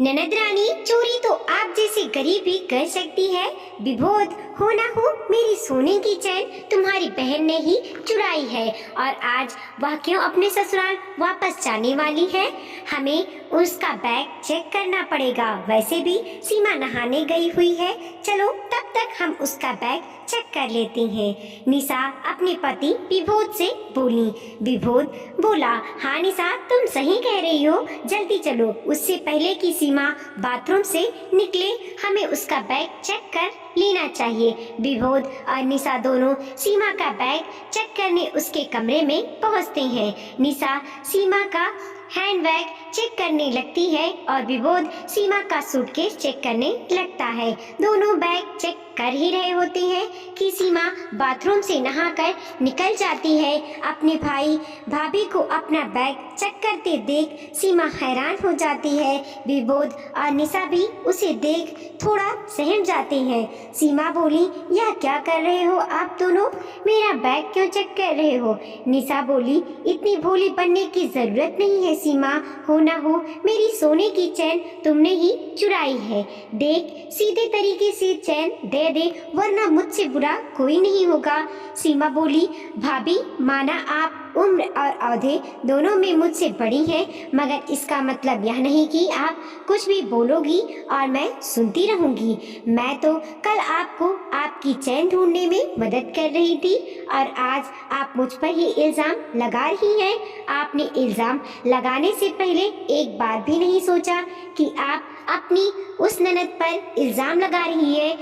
ननद रानी, चोरी तो आप जैसे गरीब भी कर सकती है। विभोद हो ना हो, मेरी सोने की चैन तुम्हारी बहन ने ही चुराई है और आज वह क्यों अपने ससुराल वापस जाने वाली है। हमें उसका बैग चेक करना पड़ेगा। वैसे भी सीमा नहाने गई हुई है, चलो तब तक हम उसका बैग चेक कर लेते हैं। निशा अपने पति विभोद से बोली। विभोद बोला, हाँ निशा, तुम सही कह रही हो, जल्दी चलो, उससे पहले कि सीमा बाथरूम से निकले हमें उसका बैग चेक कर लेना चाहिए। विभोद और निशा दोनों सीमा का बैग चेक करने उसके कमरे में पहुंचते हैं। निशा सीमा का हैंडबैग चेक करने लगती है और विभोद सीमा का सूटकेस चेक करने लगता है। दोनों बैग चेक कर ही रहे होते हैं कि सीमा बाथरूम से नहाकर निकल जाती है। अपने भाई भाभी को अपना बैग चेक करते देख सीमा हैरान हो जाती है। विभोद और निशा भी उसे देख थोड़ा सहम जाते हैं। सीमा बोली, यह क्या कर रहे हो आप दोनों, मेरा बैग क्यों चेक कर रहे हो। निशा बोली, इतनी भोली बनने की जरूरत नहीं है सीमा, हो ना हो मेरी सोने की चैन तुमने ही चुराई है। देख, सीधे तरीके से चैन दे दे, वरना मुझसे बुरा कोई नहीं होगा। सीमा बोली, भाभी माना आप उम्र और औहदे दोनों में मुझसे बड़ी हैं, मगर इसका मतलब यह नहीं कि आप कुछ भी बोलोगी और मैं सुनती रहूंगी। मैं तो कल आपको आपकी चैन ढूंढने में मदद कर रही थी और आज आप मुझ पर ही इल्जाम लगा रही हैं। आपने इल्जाम लगाने से पहले एक बार भी नहीं सोचा कि आप अपनी उस ननद पर इल्जाम लगा रही हैं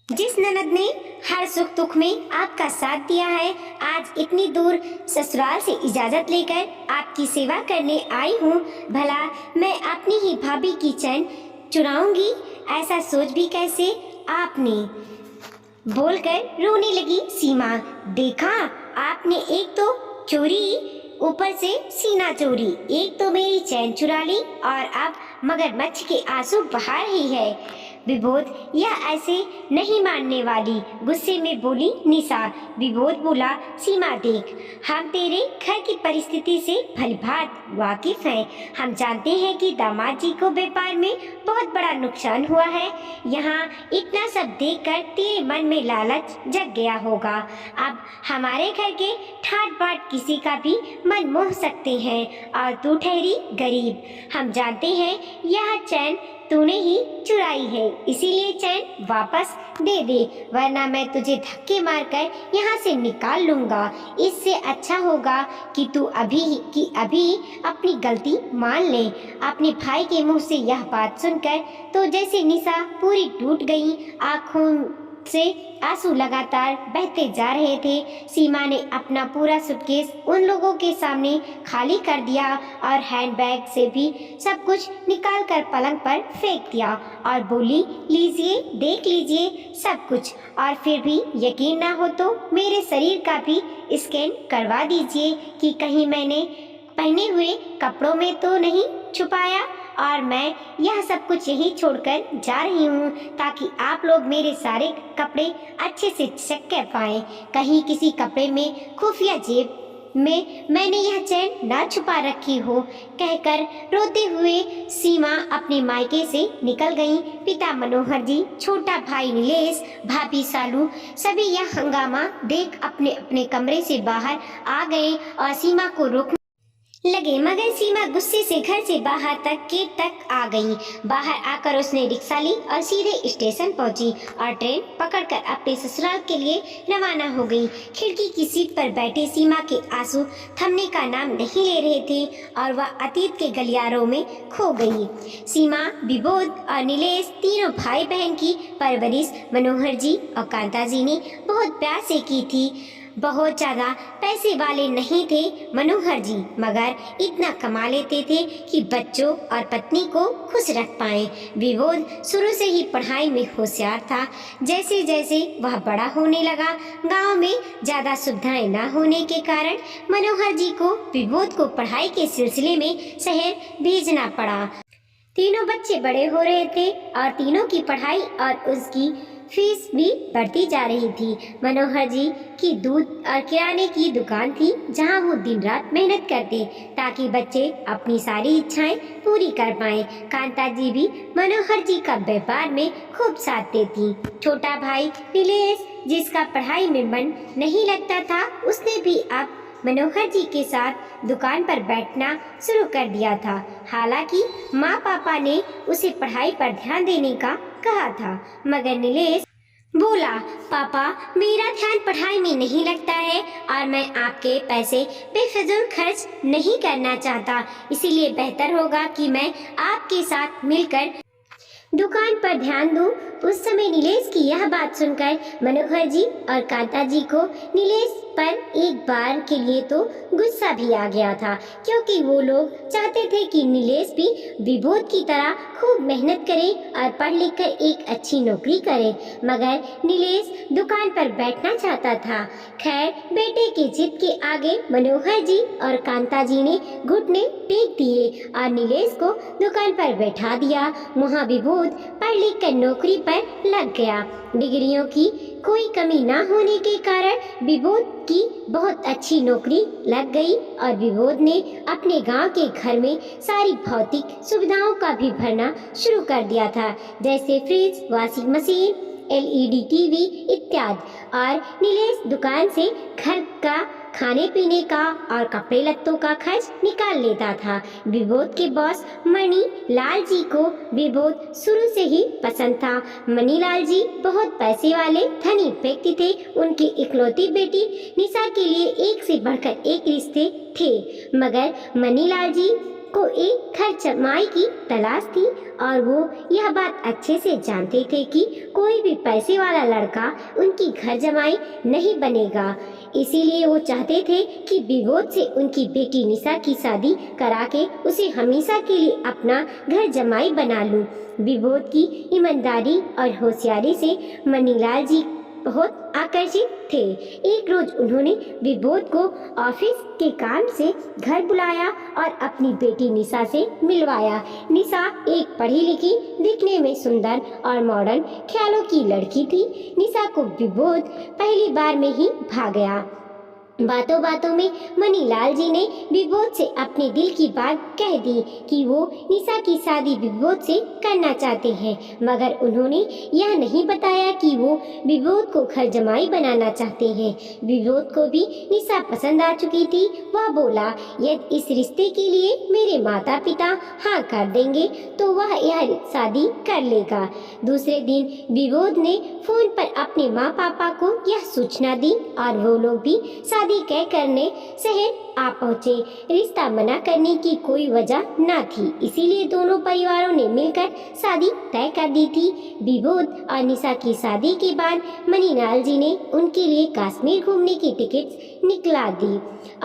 जिस ननद ने हर सुख दुख में आपका साथ दिया है। आज इतनी दूर ससुराल से इजाजत लेकर आपकी सेवा करने आई हूँ, भला मैं अपनी ही भाभी की चैन चुराऊंगी, ऐसा सोच भी कैसे आपने। बोलकर रोने लगी सीमा। देखा आपने, एक तो चोरी, ऊपर से सीना चोरी, एक तो मेरी चैन चुरा ली और अब मगरमच्छ के आंसू बहा रही है। विभोद यह ऐसे नहीं मानने वाली, गुस्से में बोली निशा। विभोद बोला, सीमा देख, हम तेरे घर की परिस्थिति से भलीभांत वाकिफ हैं। हम जानते हैं कि दामाद जी को व्यापार में बहुत बड़ा नुकसान हुआ है। यहाँ इतना सब देखकर तेरे मन में लालच जग गया होगा। अब हमारे घर के ठाट बाट किसी का भी मन मोह सकते हैं और तू ठहरी गरीब। हम जानते हैं यह चैन तूने ही चुराई है, इसीलिए चैन वापस दे दे, वरना मैं तुझे धक्के मारकर यहाँ से निकाल लूँगा। इससे अच्छा होगा कि तू अभी अपनी गलती मान ले। अपने भाई के मुंह से यह बात सुनकर तो जैसे निशा पूरी टूट गई, आँखों से आंसू लगातार बहते जा रहे थे। सीमा ने अपना पूरा सूटकेस उन लोगों के सामने खाली कर दिया और हैंडबैग से भी सब कुछ निकालकर पलंग पर फेंक दिया और बोली, लीजिए, देख लीजिए सब कुछ, और फिर भी यकीन ना हो तो मेरे शरीर का भी स्कैन करवा दीजिए कि कहीं मैंने पहने हुए कपड़ों में तो नहीं छुपाया। और मैं यह सब कुछ यही छोड़कर जा रही हूँ ताकि आप लोग मेरे सारे कपड़े अच्छे से चेक कर पाएं। कहीं किसी कपड़े में खुफिया जेब में मैंने यह चैन ना छुपा रखी हो। कहकर रोते हुए सीमा अपने मायके से निकल गई। पिता मनोहर जी, छोटा भाई नीलेश, भाभी सालू सभी यह हंगामा देख अपने अपने कमरे से बाहर आ गए और सीमा को रोक लगे, मगर सीमा गुस्से से घर से बाहर तक गेट तक आ गई। बाहर आकर उसने रिक्शा ली और सीधे स्टेशन पहुंची और ट्रेन पकड़कर अपने ससुराल के लिए रवाना हो गई। खिड़की की सीट पर बैठे सीमा के आंसू थमने का नाम नहीं ले रहे थे और वह अतीत के गलियारों में खो गई। सीमा, विभोद और नीलेश तीनों भाई बहन की परवरिश मनोहर जी और कांता जी ने बहुत प्यार से की थी। बहुत ज़्यादा पैसे वाले नहीं थे मनोहर जी, मगर इतना कमा लेते थे कि बच्चों और पत्नी को खुश रख पाए। विभोद शुरू से ही पढ़ाई में होशियार था। जैसे जैसे वह बड़ा होने लगा, गांव में ज़्यादा सुविधाएं न होने के कारण मनोहर जी को विभोद को पढ़ाई के सिलसिले में शहर भेजना पड़ा। तीनों बच्चे बड़े हो रहे थे और तीनों की पढ़ाई और उसकी फीस भी बढ़ती जा रही थी। मनोहर जी की दूध और किराने की दुकान थी जहां वो दिन रात मेहनत करते ताकि बच्चे अपनी सारी इच्छाएं पूरी कर पाएं। कांता जी भी मनोहर जी का व्यापार में खूब साथ देती। छोटा भाई नीलेश जिसका पढ़ाई में मन नहीं लगता था, उसने भी अब मनोहर जी के साथ दुकान पर बैठना शुरू कर दिया था। हालांकि माँ पापा ने उसे पढ़ाई पर ध्यान देने का कहा था, मगर नीलेश बोला, पापा मेरा ध्यान पढ़ाई में नहीं लगता है और मैं आपके पैसे बेफिजूल खर्च नहीं करना चाहता, इसीलिए बेहतर होगा कि मैं आपके साथ मिलकर दुकान पर ध्यान दूं। उस समय नीलेश की यह बात सुनकर मनोहर जी और कांता जी को नीलेश पर एक बार के लिए तो गुस्सा भी आ गया था, क्योंकि वो लोग चाहते थे कि नीलेश भी विबोध की तरह खूब मेहनत करे और पढ़ लिख कर एक अच्छी नौकरी करे, मगर नीलेश दुकान पर बैठना चाहता था। खैर, बेटे के जिद के आगे मनोहर जी और कांता जी ने घुटने टेक दिए और नीलेश को दुकान पर बैठा दिया। वहाँ विबोध पढ़ लिख कर नौकरी पर लग गया। डिग्रियों की कोई कमी न होने के कारण विबोध की बहुत अच्छी नौकरी लग गई और विबोध ने अपने गांव के घर में सारी भौतिक सुविधाओं का भी भरना शुरू कर दिया था, जैसे fridge, washing machine, LED TV इत्यादि। और नीलेश दुकान से घर का खाने पीने का और कपड़े लत्तों का खर्च निकाल लेता था। विबोध के बॉस मणि लाल जी को विबोध शुरू से ही पसंद था। मणि लाल जी बहुत पैसे वाले धनी व्यक्ति थे। उनकी इकलौती बेटी निशा के लिए एक से बढ़कर एक रिश्ते थे, मगर मणि लाल जी को एक घर जमाई की तलाश थी और वो यह बात अच्छे से जानते थे कि कोई भी पैसे वाला लड़का उनकी घर जमाई नहीं बनेगा। इसीलिए वो चाहते थे कि विबोध से उनकी बेटी निशा की शादी करा के उसे हमेशा के लिए अपना घर जमाई बना लूं। विबोध की ईमानदारी और होशियारी से मणिलाल जी बहुत आकर्षित थे। एक रोज उन्होंने विबोध को ऑफिस के काम से घर बुलाया और अपनी बेटी निशा से मिलवाया। निशा एक पढ़ी लिखी, दिखने में सुंदर और मॉडर्न ख्यालों की लड़की थी। निशा को विबोध पहली बार में ही भा गया। बातों बातों में मणिलाल जी ने विबोध से अपने दिल की बात कह दी कि वो निशा की शादी विबोध से करना चाहते हैं, मगर उन्होंने यह नहीं बताया कि वो विबोध को घर जमाई बनाना चाहते हैं। विबोध को भी निशा पसंद आ चुकी थी। वह बोला, यदि इस रिश्ते के लिए मेरे माता पिता हाँ कर देंगे तो वह यह शादी कर लेगा। दूसरे दिन विबोध ने फोन पर अपने माँ पापा को यह सूचना दी और वो लोग भी शादी कह करने शहर आ पहुँचे। रिश्ता मना करने की कोई वजह न थी, इसीलिए दोनों परिवारों ने मिलकर शादी तय कर दी थी। विबोध और निशा की शादी के बाद मणिलाल जी ने उनके लिए कश्मीर घूमने की टिकट निकला दी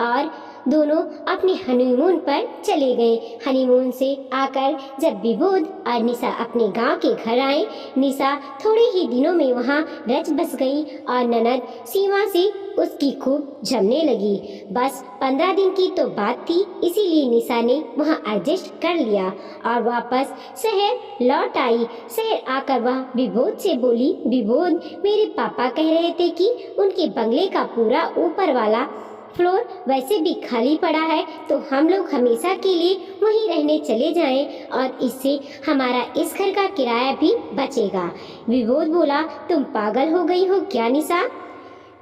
और दोनों अपने हनीमून पर चले गए। हनीमून से आकर जब विबोध और निशा अपने गांव के घर आए, निशा थोड़े ही दिनों में वहां रच बस गई और ननद सीमा से उसकी खूब जमने लगी। बस 15 दिन की तो बात थी, इसीलिए निशा ने वहां एडजस्ट कर लिया और वापस शहर लौट आई। शहर आकर वह विबोध से बोली, विबोध, मेरे पापा कह रहे थे कि उनके बंगले का पूरा ऊपर वाला फ्लोर वैसे भी खाली पड़ा है, तो हम लोग हमेशा के लिए वहीं रहने चले जाएं और इससे हमारा इस घर का किराया भी बचेगा। विबोध बोला, तुम पागल हो गई हो क्या निशा?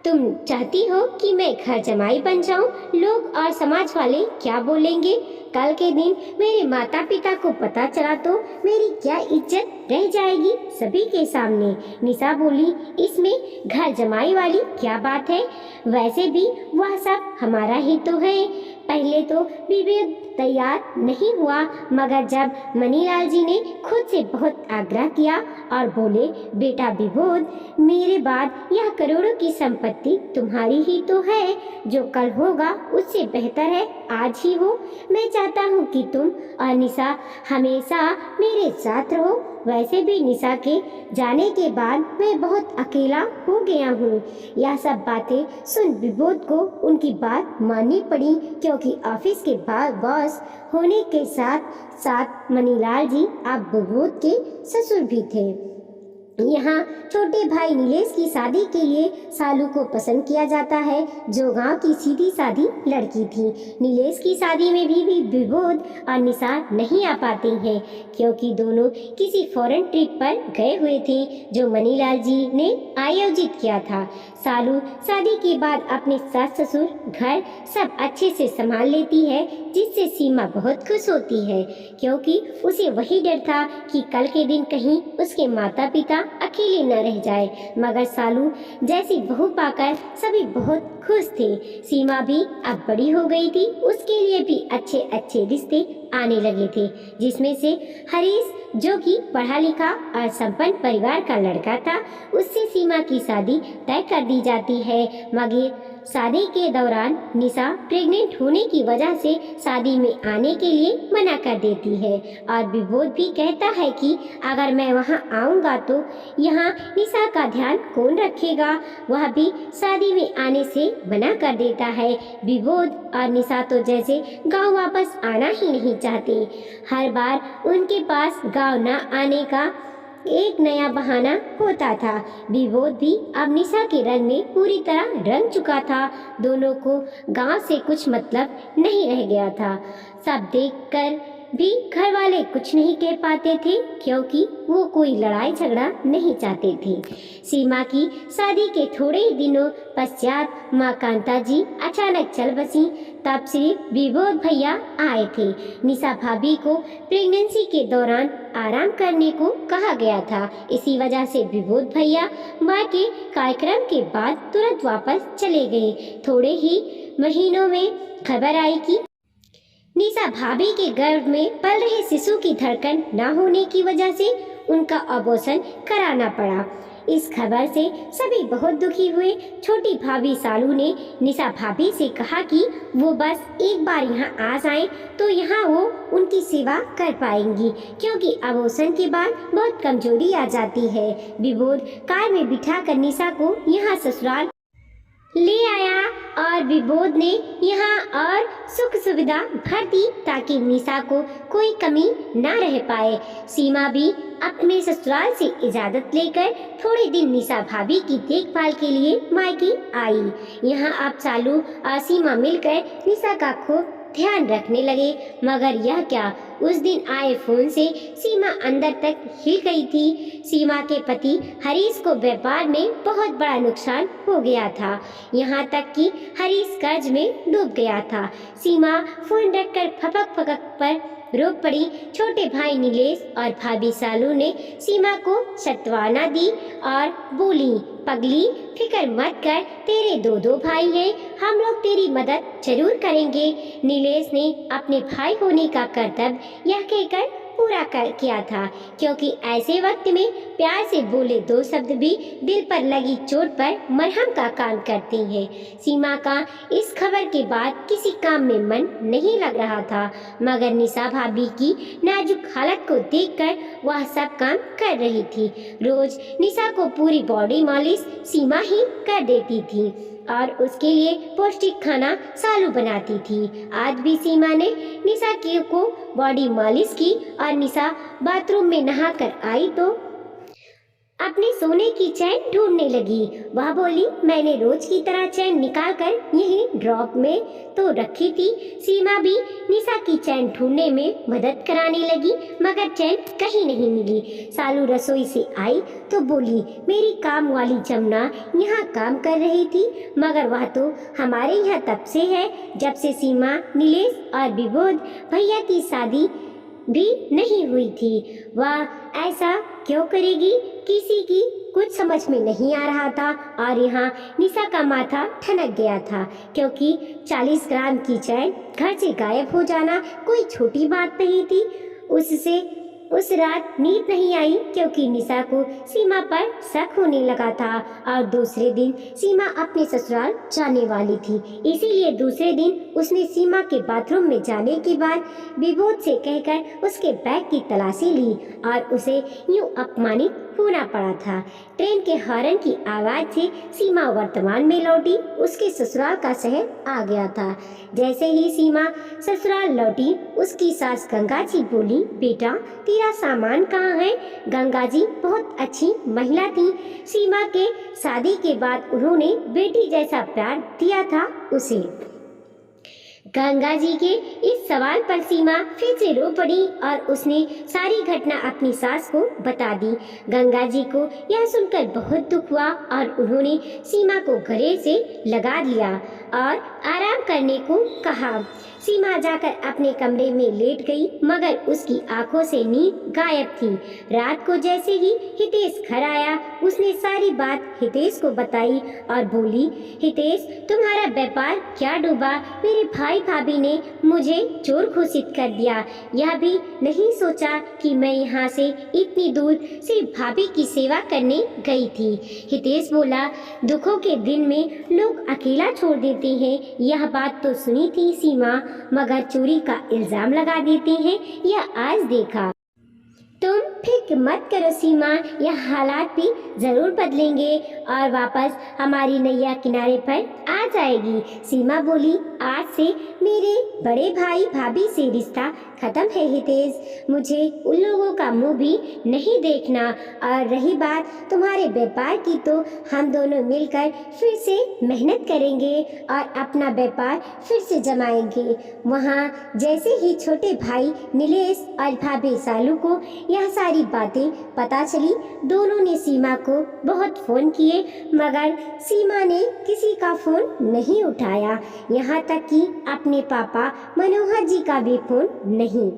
तुम चाहती हो कि मैं घर जमाई बन जाऊं? लोग और समाज वाले क्या बोलेंगे? कल के दिन मेरे माता पिता को पता चला तो मेरी क्या इज्जत रह जाएगी सभी के सामने। निशा बोली, इसमें घर जमाई वाली क्या बात है? वैसे भी वह सब हमारा ही तो है। पहले तो विबोध तैयार नहीं हुआ, मगर जब मणिलाल जी ने खुद से बहुत आग्रह किया और बोले, बेटा विबोध, मेरे बाद यह करोड़ों की संपत्ति तुम्हारी ही तो है। जो कल होगा उससे बेहतर है आज ही हो। मैं चाहता हूँ कि तुम और निशा हमेशा मेरे साथ रहो। वैसे भी निशा के जाने के बाद मैं बहुत अकेला हो गया हूँ। यह सब बातें सुन विबोध को उनकी बात माननी पड़ी, क्योंकि ऑफिस के बॉस बॉस होने के साथ साथ मनीलाल जी अब विभूत के ससुर भी थे। यहाँ छोटे भाई नीलेश की शादी के लिए सालू को पसंद किया जाता है, जो गांव की सीधी सादी लड़की थी। नीलेश की शादी में भी विभूत और निशा नहीं आ पाती हैं, क्योंकि दोनों किसी फॉरेन ट्रिप पर गए हुए थे, जो मनीलाल जी ने आयोजित किया था। सालू शादी के बाद अपने सास ससुर घर सब अच्छे से संभाल लेती है, जिससे सीमा बहुत खुश होती है, क्योंकि उसे वही डर था कि कल के दिन कहीं उसके माता पिता अकेले न रह जाए। मगर सालू जैसी बहू पाकर सभी बहुत खुश थे। सीमा भी अब बड़ी हो गई थी, उसके लिए भी अच्छे अच्छे रिश्ते आने लगे थे, जिसमें से हरीश, जो कि पढ़ा लिखा और संपन्न परिवार का लड़का था, उससे सीमा की शादी तय कर दी जाती है। मगर शादी के दौरान निशा प्रेग्नेंट होने की वजह से शादी में आने के लिए मना कर देती है, और विभूत भी कहता है कि अगर मैं वहां आऊंगा तो यहाँ निशा का ध्यान कौन रखेगा। वह भी शादी में आने से मना कर देता है। विभूत और निशा तो जैसे गांव वापस आना ही नहीं चाहते। हर बार उनके पास गांव न आने का एक नया बहाना होता था। विभूत भी अब निशा के रंग में पूरी तरह रंग चुका था। दोनों को गांव से कुछ मतलब नहीं रह गया था। सब देखकर भी घर वाले कुछ नहीं कह पाते थे, क्योंकि वो कोई लड़ाई झगड़ा नहीं चाहते थे। सीमा की शादी के थोड़े ही दिनों पश्चात माँ कांता जी अचानक चल बसी। तब सिर्फ विभूत भैया आए थे। निशा भाभी को प्रेगनेंसी के दौरान आराम करने को कहा गया था। इसी वजह से विभूत भैया माँ के कार्यक्रम के बाद तुरंत वापस चले गए। थोड़े ही महीनों में खबर आई कि निशा भाभी के गर्भ में पल रहे शिशु की धड़कन न होने की वजह से उनका अबॉर्शन कराना पड़ा। इस खबर से सभी बहुत दुखी हुए। छोटी भाभी सालू ने निशा भाभी से कहा कि वो बस एक बार यहाँ आ जाएं तो यहाँ वो उनकी सेवा कर पाएंगी, क्योंकि अबॉर्शन के बाद बहुत कमजोरी आ जाती है। विभूत कार में बिठाकर निशा को यहाँ ससुराल ले आया और विभूत ने यहाँ और सुख सुविधा भर दी, ताकि निशा को कोई कमी न रह पाए। सीमा भी अपने ससुराल से इजाजत लेकर थोड़े दिन निशा भाभी की देखभाल के लिए मायके आई। यहाँ अब सालू और सीमा मिलकर निशा का खूब ध्यान रखने लगे। मगर यह क्या, उस दिन आए फोन से सीमा अंदर तक हिल गई थी। सीमा के पति हरीश को व्यापार में बहुत बड़ा नुकसान हो गया था, यहाँ तक कि हरीश कर्ज में डूब गया था। सीमा फोन रखकर फपक फपक पर रो पड़ी। छोटे भाई नीलेश और भाभी सालू ने सीमा को सांत्वना दी और बोली, पगली फिक्र मत कर, तेरे दो भाई हैं, हम लोग तेरी मदद जरूर करेंगे। नीलेश ने अपने भाई होने का कर्तव्य यह कहकर पूरा किया था, क्योंकि ऐसे वक्त में प्यार से बोले दो शब्द भी दिल पर लगी चोट पर मरहम का काम करते हैं। सीमा का इस खबर के बाद किसी काम में मन नहीं लग रहा था, मगर निशा भाभी की नाजुक हालत को देखकर वह सब काम कर रही थी। रोज निशा को पूरी बॉडी मालिश सीमा ही कर देती थी और उसके लिए पौष्टिक खाना सालू बनाती थी। आज भी सीमा ने निशा को बॉडी मालिश की और निशा बाथरूम में नहाकर आई तो अपने सोने की चैन ढूंढने लगी। वह बोली, मैंने रोज की तरह चैन निकालकर यही ड्रॉप में तो रखी थी। सीमा भी निशा की चैन ढूंढने में मदद कराने लगी, मगर चैन कहीं नहीं मिली। सालू रसोई से आई तो बोली, मेरी काम वाली जमुना यहाँ काम कर रही थी, मगर वह तो हमारे यहाँ तब से है जब से सीमा, नीलेश और विभूत भैया की शादी भी नहीं हुई थी। वह ऐसा क्यों करेगी, किसी की कुछ समझ में नहीं आ रहा था। और यहाँ निशा का माथा ठनक गया था, क्योंकि 40 ग्राम की चैन घर से गायब हो जाना कोई छोटी बात नहीं थी। उससे उस रात नींद नहीं आई क्योंकि निशा को सीमा पर शक होने लगा था और दूसरे दिन सीमा अपने ससुराल जाने वाली थी। इसीलिए दूसरे दिन उसने सीमा के बाथरूम में जाने के बाद विभूत से कहकर उसके बैग की तलाशी ली और उसे यूं अपमानित होना पड़ा था। ट्रेन के हॉर्न की आवाज से सीमा वर्तमान में लौटी उसके ससुराल का शहर आ गया था। जैसे ही सीमा ससुराल लौटी उसकी सास गंगा जी बोली, बेटा तेरा सामान कहाँ है? गंगा जी बहुत अच्छी महिला थी। सीमा के शादी के बाद उन्होंने बेटी जैसा प्यार दिया था उसे। गंगा जी के इस सवाल पर सीमा फिर से रो पड़ी और उसने सारी घटना अपनी सास को बता दी। गंगा जी को यह सुनकर बहुत दुख हुआ और उन्होंने सीमा को गले से लगा लिया और आराम करने को कहा। सीमा जाकर अपने कमरे में लेट गई मगर उसकी आंखों से नींद गायब थी। रात को जैसे ही हितेश घर आया उसने सारी बात हितेश को बताई और बोली, हितेश तुम्हारा व्यापार क्या डूबा? मेरे भाई भाभी ने मुझे चोर घोषित कर दिया। यह भी नहीं सोचा कि मैं यहाँ से इतनी दूर सिर्फ भाभी की सेवा करने गई थी। हितेश बोला, दुखों के दिन में लोग अकेला छोड़ देते हैं। यह बात तो सुनी थी सीमा, मगर चोरी का इल्जाम लगा देते हैं यह आज देखा। तुम फिक्र मत करो सीमा, यह हालात भी जरूर बदलेंगे और वापस हमारी नैया किनारे पर आ जाएगी। सीमा बोली, आज से मेरे बड़े भाई भाभी से रिश्ता खत्म है हितेश, मुझे उन लोगों का मुंह भी नहीं देखना। और रही बात तुम्हारे व्यापार की तो हम दोनों मिलकर फिर से मेहनत करेंगे और अपना व्यापार फिर से जमाएंगे। वहाँ जैसे ही छोटे भाई नीलेश और भाभी सालू को यह सारी बातें पता चली दोनों ने सीमा को बहुत फोन किए मगर सीमा ने किसी का फोन नहीं उठाया, यहाँ तक कि अपने पापा मनोहर जी का भी फोन नहीं।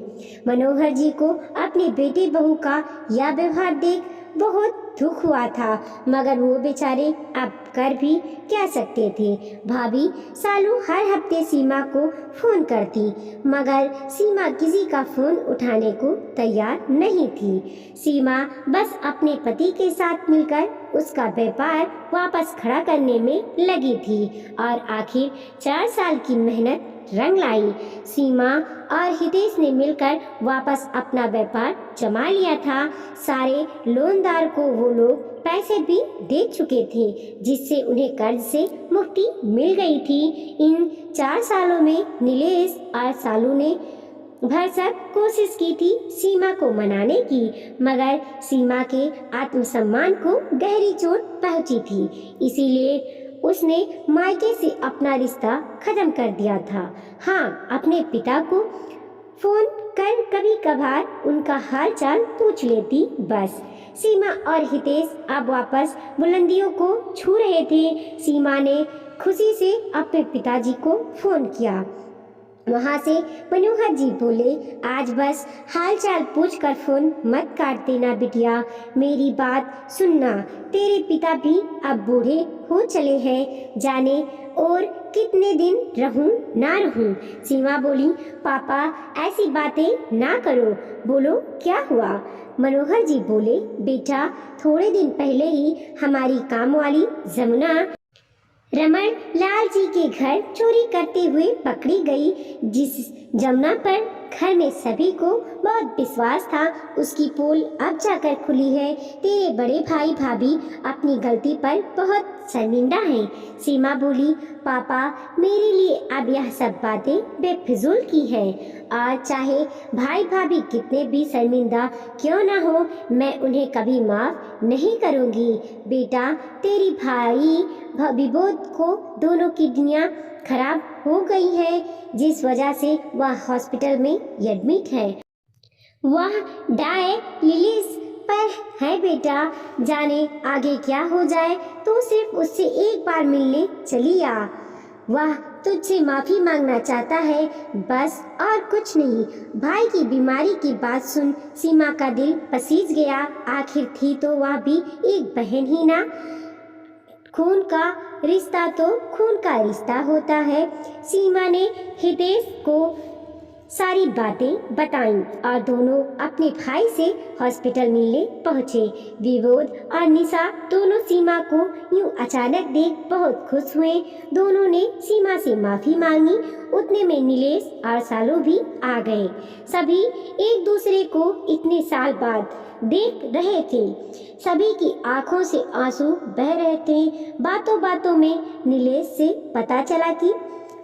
मनोहर जी को अपने बेटे बहू का यह व्यवहार देख बहुत दुख हुआ था मगर वो बेचारे अब कर भी क्या सकते थे। भाभी सालू हर हफ्ते सीमा को फोन करती मगर सीमा किसी का फोन उठाने को तैयार नहीं थी। सीमा बस अपने पति के साथ मिलकर उसका व्यापार वापस खड़ा करने में लगी थी और आखिर 4 साल की मेहनत रंग लाई। सीमा और हितेश ने मिलकर वापस अपना व्यापार जमा लिया था। सारे लोनदार को वो लोग पैसे भी दे चुके थे जिससे उन्हें कर्ज से मुक्ति मिल गई थी। इन 4 सालों में नीलेश और सालू ने भरसक कोशिश की थी सीमा को मनाने की मगर सीमा के आत्मसम्मान को गहरी चोट पहुंची थी, इसीलिए उसने मायके से अपना रिश्ता खत्म कर दिया था। हाँ, अपने पिता को फोन कर कभी कभार उनका हाल चाल पूछ लेती बस। सीमा और हितेश अब वापस बुलंदियों को छू रहे थे। सीमा ने खुशी से अपने पिताजी को फोन किया। वहाँ से मनोहर जी बोले, आज बस हाल चाल पूछ कर फोन मत काट देना बिटिया, मेरी बात सुनना। तेरे पिता भी अब बूढ़े हो चले हैं, जाने और कितने दिन रहूं ना रहूं। सीमा बोली, पापा ऐसी बातें ना करो, बोलो क्या हुआ? मनोहर जी बोले, बेटा थोड़े दिन पहले ही हमारी काम वाली जमुना रमन लाल जी के घर चोरी करते हुए पकड़ी गई। जिस जमुना पर घर में सभी को बहुत विश्वास था उसकी पोल अब जाकर खुली है। तेरे बड़े भाई भाभी अपनी गलती पर बहुत शर्मिंदा हैं। सीमा बोली, पापा मेरे लिए अब यह सब बातें बेफिजूल की है और चाहे भाई भाभी कितने भी शर्मिंदा क्यों ना हो मैं उन्हें कभी माफ नहीं करूँगी। बेटा तेरी भाई विबोध को दोनों किडनियाँ खराब हो गई है जिस वजह से वह हॉस्पिटल में एडमिट है। वह डायलिसिस पर है बेटा, जाने आगे क्या हो जाए तो सिर्फ उससे एक बार मिलने चली आ। वह तुझसे माफ़ी मांगना चाहता है बस और कुछ नहीं। भाई की बीमारी की बात सुन सीमा का दिल पसीज गया। आखिर थी तो वह भी एक बहन ही ना। खून का रिश्ता तो खून का रिश्ता होता है। सीमा ने हितेश को सारी बातें बताईं और दोनों अपने भाई से हॉस्पिटल मिलने पहुँचे। विबोध और निशा दोनों सीमा को यूं अचानक देख बहुत खुश हुए। दोनों ने सीमा से माफी मांगी। उतने में नीलेश और सालू भी आ गए। सभी एक दूसरे को इतने साल बाद देख रहे थे। सभी की आंखों से आंसू बह रहे थे। बातों बातों में नीलेश से पता चला कि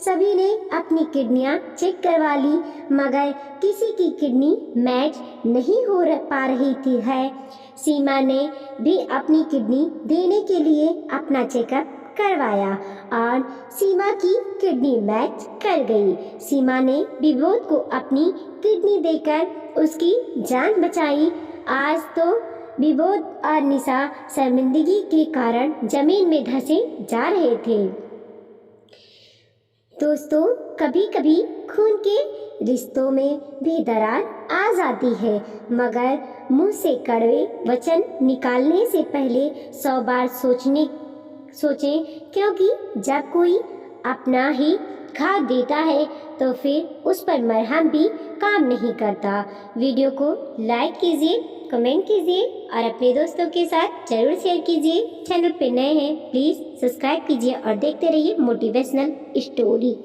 सभी ने अपनी किडनियां चेक करवा ली, मगर किसी की किडनी मैच नहीं हो पा रही थी है। सीमा ने भी अपनी किडनी देने के लिए अपना चेकअप करवाया और सीमा की किडनी मैच कर गई। सीमा ने विबोध को अपनी किडनी देकर उसकी जान बचाई। आज तो विबोध और निशा शर्मिंदगी के कारण जमीन में धंसे जा रहे थे। दोस्तों, कभी कभी खून के रिश्तों में भी दरार आ जाती है, मगर मुंह से कड़वे वचन निकालने से पहले 100 बार सोचें, क्योंकि जब कोई अपना ही घाव देता है तो फिर उस पर मरहम भी काम नहीं करता। वीडियो को लाइक कीजिए, कमेंट कीजिए और अपने दोस्तों के साथ जरूर शेयर कीजिए। चैनल पे नए हैं प्लीज़ सब्सक्राइब कीजिए और देखते रहिए मोटिवेशनल स्टोरी।